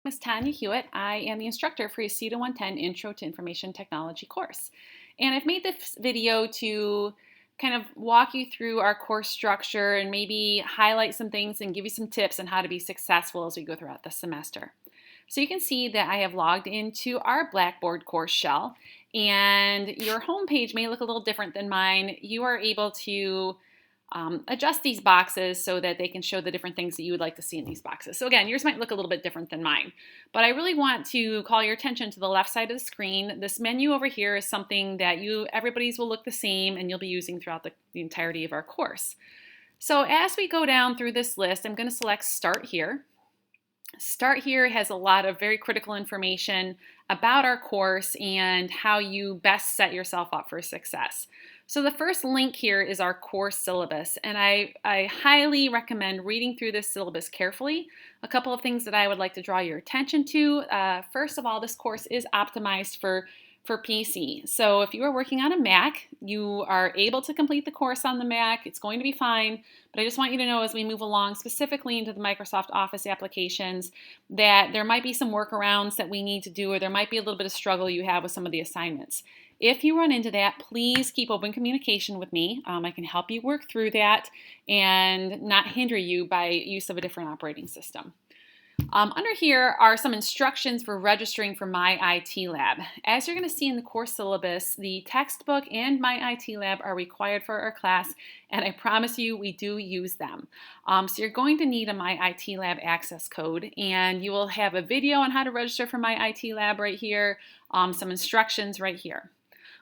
Ms. Tanya Hewitt. I am the instructor for your CITA 110 Intro to Information Technology course. And I've made this video to kind of walk you through our course structure and maybe highlight some things and give you some tips on how to be successful as we go throughout the semester. So you can see that I have logged into our Blackboard course shell, and your home page may look a little different than mine. You are able to adjust these boxes so that they can show the different things that you would like to see in these boxes. So again, yours might look a little bit different than mine, but I really want to call your attention to the left side of the screen. This menu over here is something that everybody's will look the same and you'll be using throughout the entirety of our course. So as we go down through this list, I'm going to select Start Here. Start Here has a lot of very critical information about our course and how you best set yourself up for success. So the first link here is our course syllabus, and I highly recommend reading through this syllabus carefully. A couple of things that I would like to draw your attention to. First of all, this course is optimized for PC. So if you are working on a Mac, you are able to complete the course on the Mac. It's going to be fine, but I just want you to know as we move along specifically into the Microsoft Office applications that there might be some workarounds that we need to do, or there might be a little bit of struggle you have with some of the assignments. If you run into that, please keep open communication with me. I can help you work through that and not hinder you by use of a different operating system. Under here are some instructions for registering for My IT Lab. As you're going to see in the course syllabus, the textbook and My IT Lab are required for our class, and I promise you we do use them. So you're going to need a My IT Lab access code, and you will have a video on how to register for My IT Lab right here, some instructions right here.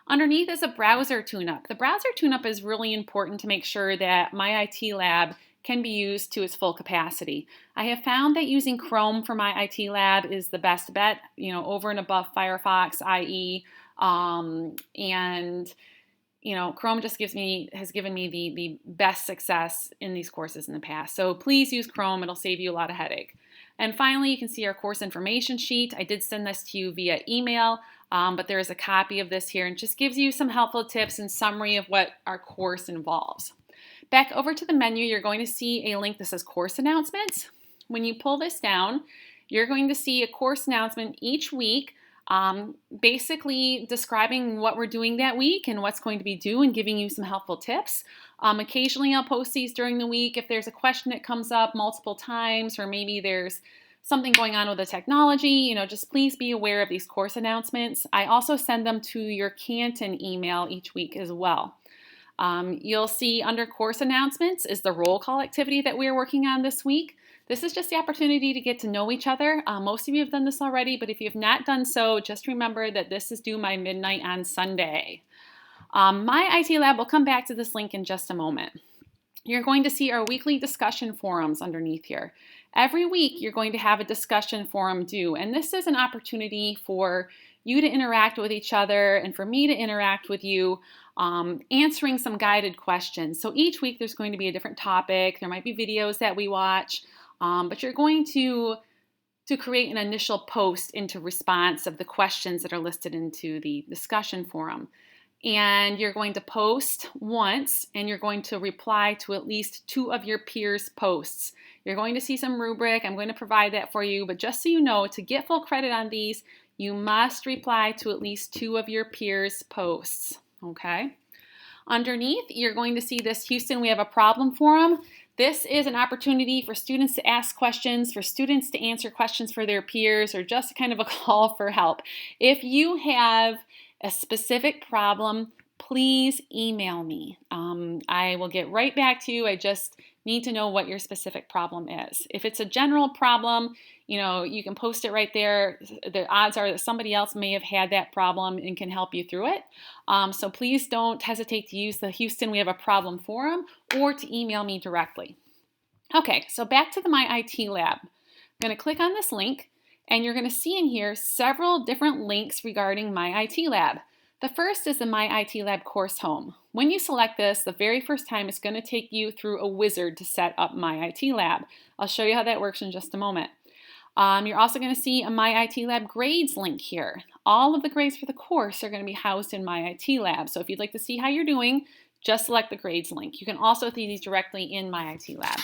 Underneath is a browser tune-up. The browser tune-up is really important to make sure that My IT Lab can be used to its full capacity. I have found that using Chrome for My IT Lab is the best bet, over and above Firefox, IE, and Chrome just has given me the best success in these courses in the past. So please use Chrome, it'll save you a lot of headache. And finally, you can see our course information sheet. I did send this to you via email, but there is a copy of this here and just gives you some helpful tips and summary of what our course involves. Back over to the menu, you're going to see a link that says Course Announcements. When you pull this down, you're going to see a course announcement each week, basically describing what we're doing that week and what's going to be due and giving you some helpful tips. Occasionally I'll post these during the week if there's a question that comes up multiple times, or maybe there's something going on with the technology, just please be aware of these course announcements. I also send them to your Canton email each week as well. You'll see under course announcements is the roll call activity that we're working on this week. This is just the opportunity to get to know each other. Most of you have done this already, but if you have not done so, just remember that this is due by midnight on Sunday. My IT Lab will come back to this link in just a moment. You're going to see our weekly discussion forums underneath here. Every week you're going to have a discussion forum due, and this is an opportunity for you to interact with each other and for me to interact with you, answering some guided questions. So each week there's going to be a different topic. There might be videos that we watch, but you're going to create an initial post into response of the questions that are listed into the discussion forum. And you're going to post once, and you're going to reply to at least 2 of your peers' posts. You're going to see some rubric. I'm going to provide that for you, but just so you know, to get full credit on these, you must reply to at least 2 of your peers' posts, okay? Underneath, you're going to see this Houston, we have a problem forum. This is an opportunity for students to ask questions, for students to answer questions for their peers, or just kind of a call for help. If you have a specific problem, please email me. I will get right back to you. I just need to know what your specific problem is. If it's a general problem, you can post it right there. The odds are that somebody else may have had that problem and can help you through it. So please don't hesitate to use the Houston We Have a Problem forum or to email me directly. Okay, so back to the My IT Lab. I'm going to click on this link, and you're going to see in here several different links regarding My IT Lab. The first is the My IT Lab course home. When you select this, the very first time it's going to take you through a wizard to set up My IT Lab. I'll show you how that works in just a moment. You're also going to see a My IT Lab grades link here. All of the grades for the course are going to be housed in My IT Lab. So if you'd like to see how you're doing, just select the grades link. You can also see these directly in My IT Lab.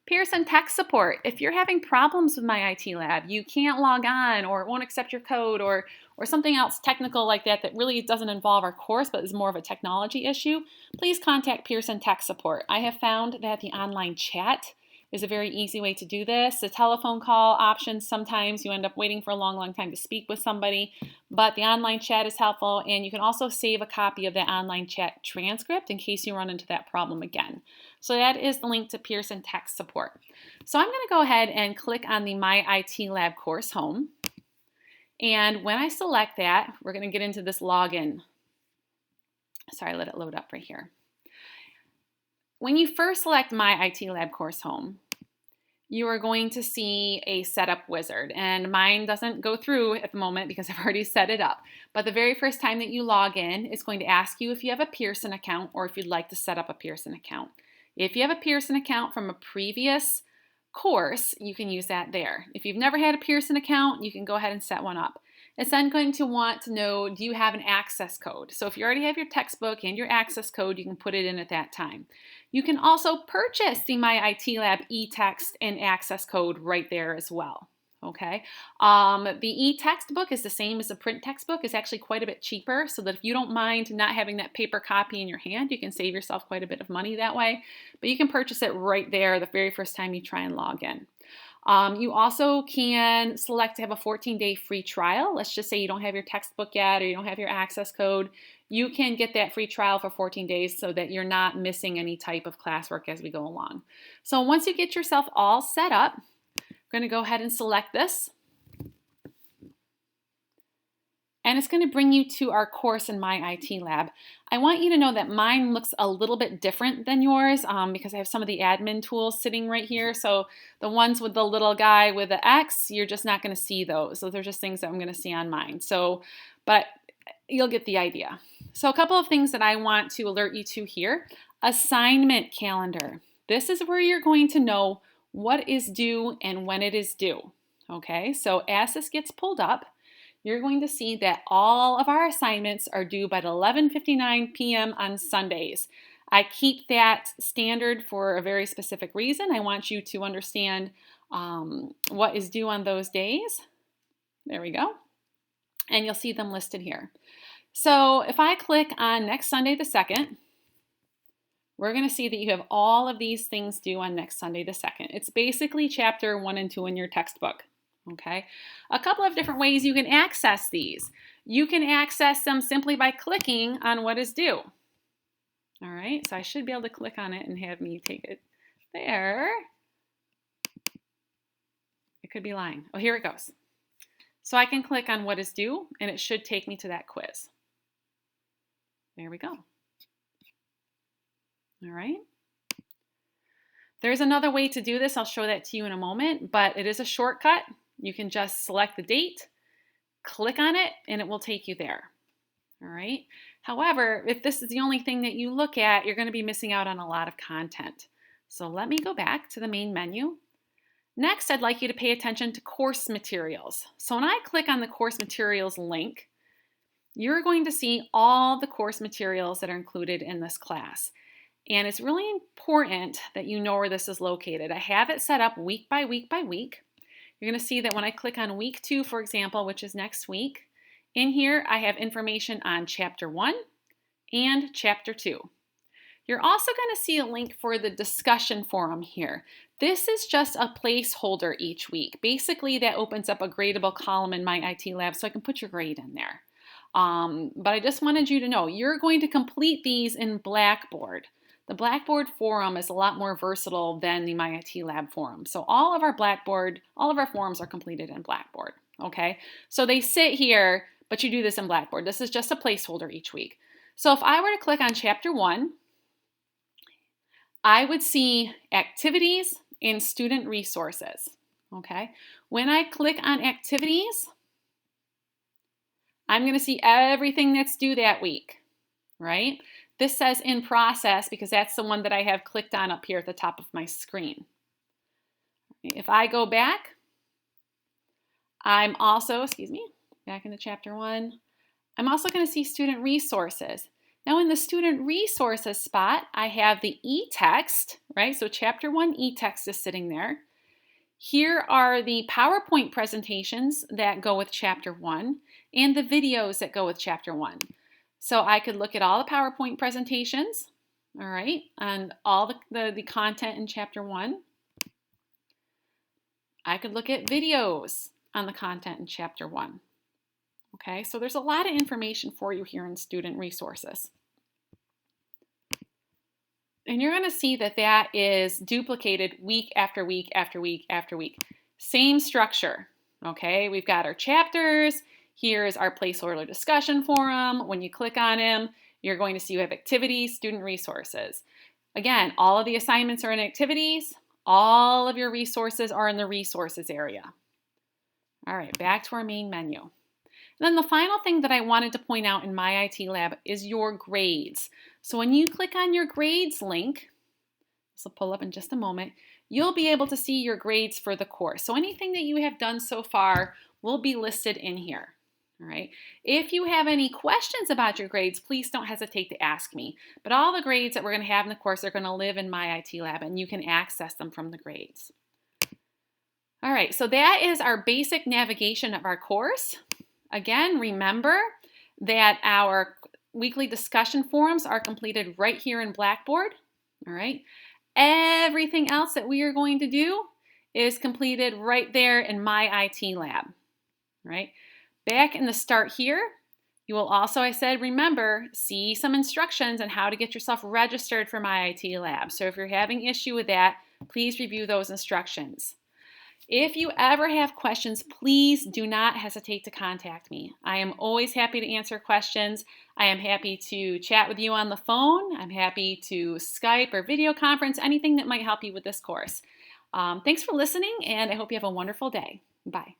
Pearson Tech Support. If you're having problems with My IT Lab, you can't log on or it won't accept your code or something else technical like that that really doesn't involve our course but is more of a technology issue, please contact Pearson Tech Support. I have found that the online chat is a very easy way to do this. The telephone call option, sometimes you end up waiting for a long time to speak with somebody, but the online chat is helpful, and you can also save a copy of that online chat transcript in case you run into that problem again. So that is the link to Pearson Tech Support. So I'm going to go ahead and click on the My IT Lab course home. And when I select that, we're going to get into this login. Sorry, let it load up right here. When you first select My IT Lab course home, you are going to see a setup wizard, and mine doesn't go through at the moment because I've already set it up. But the very first time that you log in, it's going to ask you if you have a Pearson account or if you'd like to set up a Pearson account. If you have a Pearson account from a previous course, you can use that there. If you've never had a Pearson account, you can go ahead and set one up. It's then going to want to know, do you have an access code? So if you already have your textbook and your access code, you can put it in at that time. You can also purchase the My IT Lab e-text and access code right there as well. Okay, the e-textbook is the same as the print textbook. It's actually quite a bit cheaper, so that if you don't mind not having that paper copy in your hand, you can save yourself quite a bit of money that way. But you can purchase it right there the very first time you try and log in. You also can select to have a 14-day free trial. Let's just say you don't have your textbook yet or you don't have your access code. You can get that free trial for 14 days so that you're not missing any type of classwork as we go along. So once you get yourself all set up, I'm going to go ahead and select this. And it's going to bring you to our course in My IT Lab. I want you to know that mine looks a little bit different than yours because I have some of the admin tools sitting right here. So the ones with the little guy with the X, you're just not going to see those. So they're just things that I'm going to see on mine. So, but you'll get the idea. So a couple of things that I want to alert you to here. Assignment calendar. This is where you're going to know what is due and when it is due. Okay, so as this gets pulled up, you're going to see that all of our assignments are due by 11:59 p.m. on Sundays. I keep that standard for a very specific reason. I want you to understand what is due on those days. There we go. And you'll see them listed here. So if I click on next Sunday the 2nd, we're going to see that you have all of these things due on next Sunday the 2nd. It's basically chapter 1 and 2 in your textbook. Okay, a couple of different ways you can access these. You can access them simply by clicking on what is due. All right, so I should be able to click on it and have me take it there. It could be lying. Oh, here it goes. So I can click on what is due and it should take me to that quiz. There we go. All right. There's another way to do this. I'll show that to you in a moment, but it is a shortcut. You can just select the date, click on it, and it will take you there. All right. However, if this is the only thing that you look at, you're going to be missing out on a lot of content. So let me go back to the main menu. Next, I'd like you to pay attention to course materials. So when I click on the course materials link, you're going to see all the course materials that are included in this class. And it's really important that you know where this is located. I have it set up week by week by week. You're going to see that when I click on week 2, for example, which is next week, in here I have information on chapter 1 and chapter 2. You're also going to see a link for the discussion forum here. This is just a placeholder each week. Basically, that opens up a gradable column in My IT Lab so I can put your grade in there. But I just wanted you to know, you're going to complete these in Blackboard. The Blackboard forum is a lot more versatile than the My IT Lab forum. So all of our forums are completed in Blackboard, okay? So they sit here, but you do this in Blackboard. This is just a placeholder each week. So if I were to click on chapter 1, I would see activities and student resources, okay? When I click on activities, I'm going to see everything that's due that week, right? This says in process because that's the one that I have clicked on up here at the top of my screen. If I go back, I'm also, back into chapter 1, I'm also going to see student resources. Now in the student resources spot, I have the e-text, right? So chapter 1 e-text is sitting there. Here are the PowerPoint presentations that go with chapter 1 and the videos that go with chapter 1. So I could look at all the PowerPoint presentations, all right, and all the content in chapter 1. I could look at videos on the content in chapter 1. Okay, so there's a lot of information for you here in student resources. And you're going to see that that is duplicated week after week after week after week. Same structure, okay? We've got our chapters. Here's our placeholder discussion forum. When you click on them, you're going to see you have activities, student resources. Again, all of the assignments are in activities. All of your resources are in the resources area. All right, back to our main menu. And then the final thing that I wanted to point out in My IT Lab is your grades. So when you click on your grades link, this will pull up in just a moment, you'll be able to see your grades for the course. So anything that you have done so far will be listed in here. All right. If you have any questions about your grades, please don't hesitate to ask me. But all the grades that we're going to have in the course are going to live in My IT Lab, and you can access them from the grades. All right, so that is our basic navigation of our course. Again, remember that our weekly discussion forums are completed right here in Blackboard. All right. Everything else that we are going to do is completed right there in My IT Lab. All right. Back in the start here, you will also, I said, remember, see some instructions on how to get yourself registered for My IT Lab. So if you're having issue with that, please review those instructions. If you ever have questions, please do not hesitate to contact me. I am always happy to answer questions. I am happy to chat with you on the phone. I'm happy to Skype or video conference, anything that might help you with this course. Thanks for listening, and I hope you have a wonderful day. Bye.